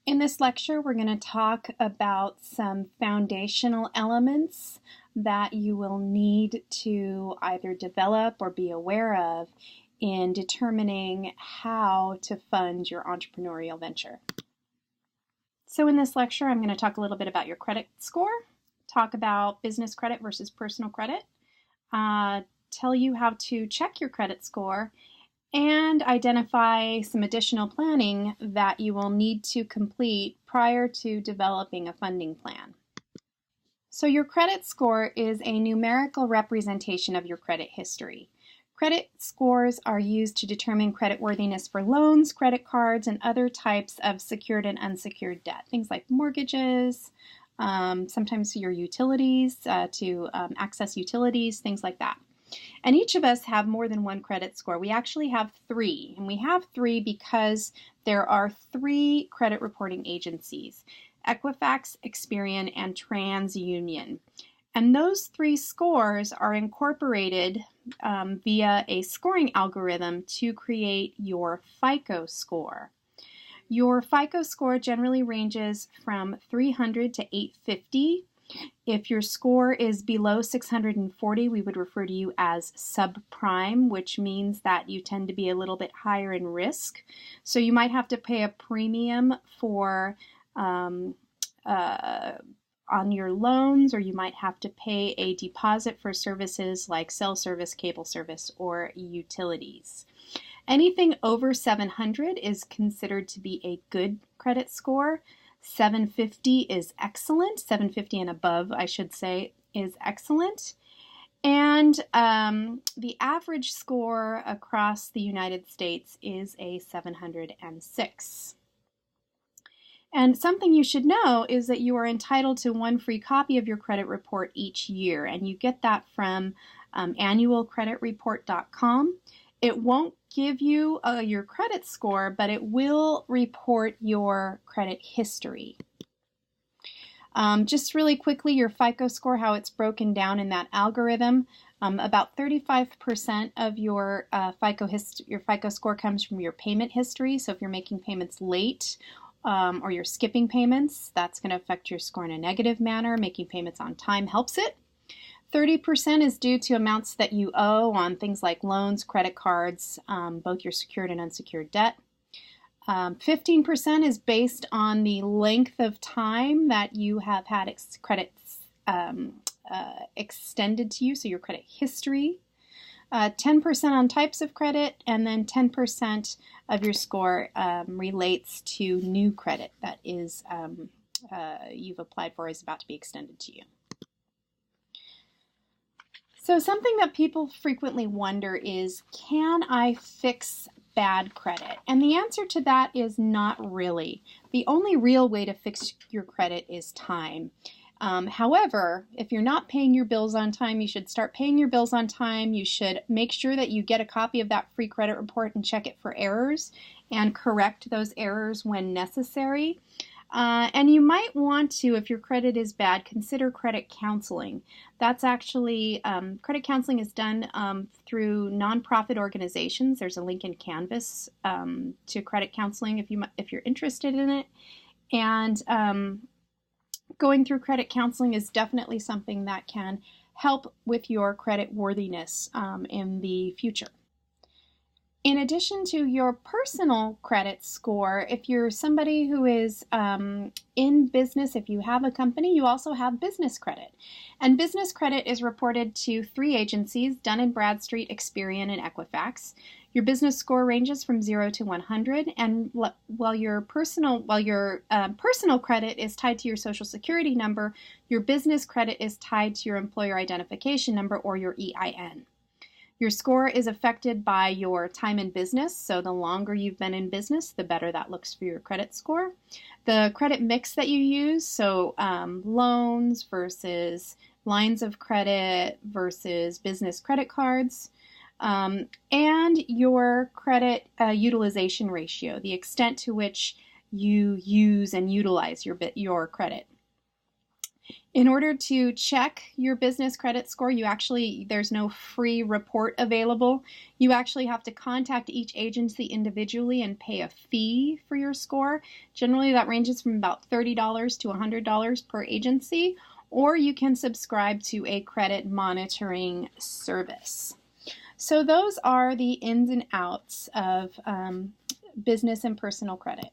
In this lecture, we're going to talk about some foundational elements that you will need to either develop or be aware of in determining how to fund your entrepreneurial venture. So in this lecture, I'm going to talk a little bit about your credit score, talk about business credit versus personal credit, tell you how to check your credit score, and identify some additional planning that you will need to complete prior to developing a funding plan. So your credit score is a numerical representation of your credit history. Credit scores are used to determine creditworthiness for loans, credit cards, and other types of secured and unsecured debt. Things like mortgages, sometimes your utilities, to access utilities, things like that. And each of us have more than one credit score. We actually have three, and we have three because there are three credit reporting agencies: Equifax, Experian, and TransUnion. And those three scores are incorporated via a scoring algorithm to create your FICO score. Your FICO score generally ranges from 300 to 850. If your score is below 640, we would refer to you as subprime, which means that you tend to be a little bit higher in risk. So you might have to pay a premium for on your loans, or you might have to pay a deposit for services like cell service, cable service, or utilities. Anything over 700 is considered to be a good credit score. 750 is excellent. 750 and above, I should say, is excellent. And the average score across the United States is a 706. And something you should know is that you are entitled to one free copy of your credit report each year, and you get that from annualcreditreport.com. It won't give you your credit score, but it will report your credit history. Just really quickly, your FICO score, how it's broken down in that algorithm. About 35% of your FICO score comes from your payment history. So if you're making payments late or you're skipping payments, that's going to affect your score in a negative manner. Making payments on time helps it. 30% is due to amounts that you owe on things like loans, credit cards, both your secured and unsecured debt. 15% is based on the length of time that you have had credits extended to you, so your credit history. 10% on types of credit, and then 10% of your score relates to new credit that is you've applied for, is about to be extended to you. So something that people frequently wonder is, can I fix bad credit? And the answer to that is not really. The only real way to fix your credit is time. However, if you're not paying your bills on time, you should start paying your bills on time. You should make sure that you get a copy of that free credit report and check it for errors and correct those errors when necessary. And you might want to, if your credit is bad, consider credit counseling. That's actually, credit counseling is done through nonprofit organizations. There's a link in Canvas to credit counseling if you're interested in it. And going through credit counseling is definitely something that can help with your credit worthiness in the future. In addition to your personal credit score, if you're somebody who is in business, if you have a company, you also have business credit. And business credit is reported to three agencies: Dun & Bradstreet, Experian, and Equifax. Your business score ranges from 0 to 100, and while your personal credit is tied to your Social Security number, your business credit is tied to your employer identification number, or your EIN. Your score is affected by your time in business, so the longer you've been in business, the better that looks for your credit score. The credit mix that you use, so loans versus lines of credit versus business credit cards, and your credit utilization ratio, the extent to which you use and utilize your credit. In order to check your business credit score, there's no free report available. You actually have to contact each agency individually and pay a fee for your score. Generally, that ranges from about $30 to $100 per agency, or you can subscribe to a credit monitoring service. So those are the ins and outs of business and personal credit.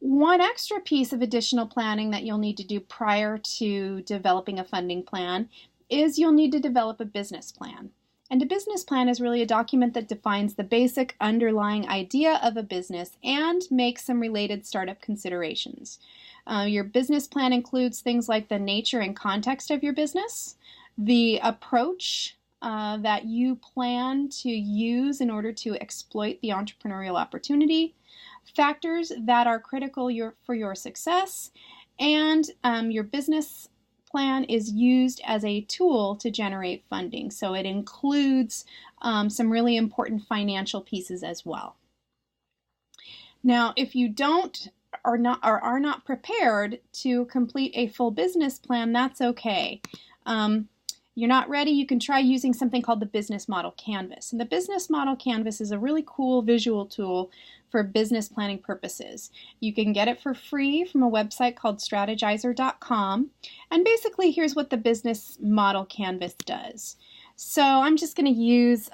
One extra piece of additional planning that you'll need to do prior to developing a funding plan is you'll need to develop a business plan. And a business plan is really a document that defines the basic underlying idea of a business and makes some related startup considerations. Your business plan includes things like the nature and context of your business, the approach that you plan to use in order to exploit the entrepreneurial opportunity, factors that are critical for your success, and your business plan is used as a tool to generate funding. So it includes some really important financial pieces as well. Now, if you are not prepared to complete a full business plan, that's okay. You're not ready, you can try using something called the Business Model Canvas. And the Business Model Canvas is a really cool visual tool for business planning purposes. You can get it for free from a website called strategizer.com. And basically, here's what the Business Model Canvas does. So I'm just going to use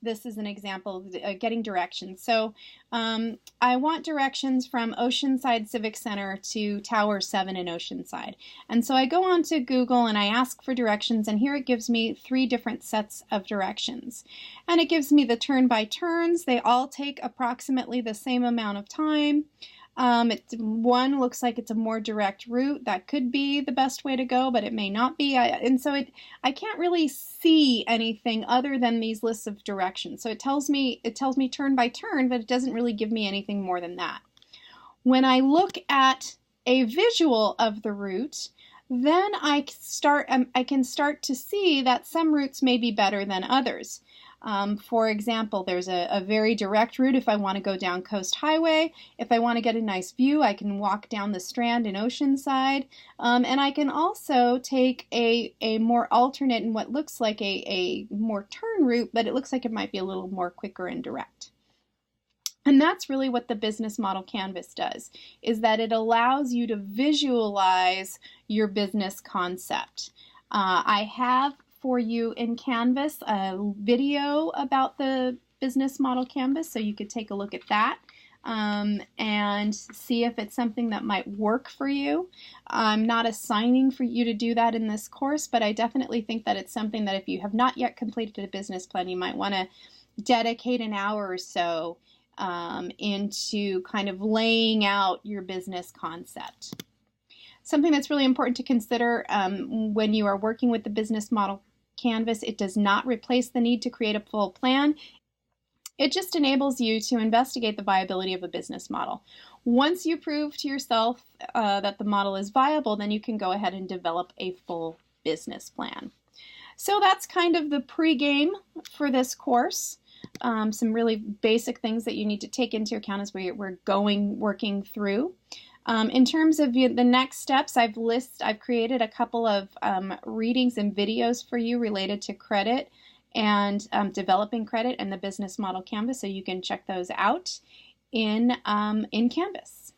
this as an example of getting directions. So I want directions from Oceanside Civic Center to Tower 7 in Oceanside. And so I go on to Google and I ask for directions, and here it gives me 3 different sets of directions. And it gives me the turn-by-turns. They all take approximately the same amount of time. One looks like it's a more direct route. That could be the best way to go, but it may not be. I can't really see anything other than these lists of directions. So it tells me turn by turn, but it doesn't really give me anything more than that. When I look at a visual of the route, then I can start to see that some routes may be better than others. For example, there's a very direct route if I want to go down Coast Highway. If I want to get a nice view, I can walk down the Strand in Oceanside. And I can also take a more alternate and what looks like a more turn route, but it looks like it might be a little more quicker and direct. And that's really what the Business Model Canvas does, is that it allows you to visualize your business concept. I have for you in Canvas a video about the Business Model Canvas, so you could take a look at that and see if it's something that might work for you. I'm not assigning for you to do that in this course, but I definitely think that it's something that if you have not yet completed a business plan, you might want to dedicate an hour or so into kind of laying out your business concept. Something that's really important to consider when you are working with the Business Model Canvas, it does not replace the need to create a full plan. It just enables you to investigate the viability of a business model. Once you prove to yourself that the model is viable, then you can go ahead and develop a full business plan. So that's kind of the pregame for this course. Some really basic things that you need to take into account as we're working through. In terms of the next steps, I've created a couple of readings and videos for you related to credit and developing credit and the Business Model Canvas, so you can check those out in Canvas.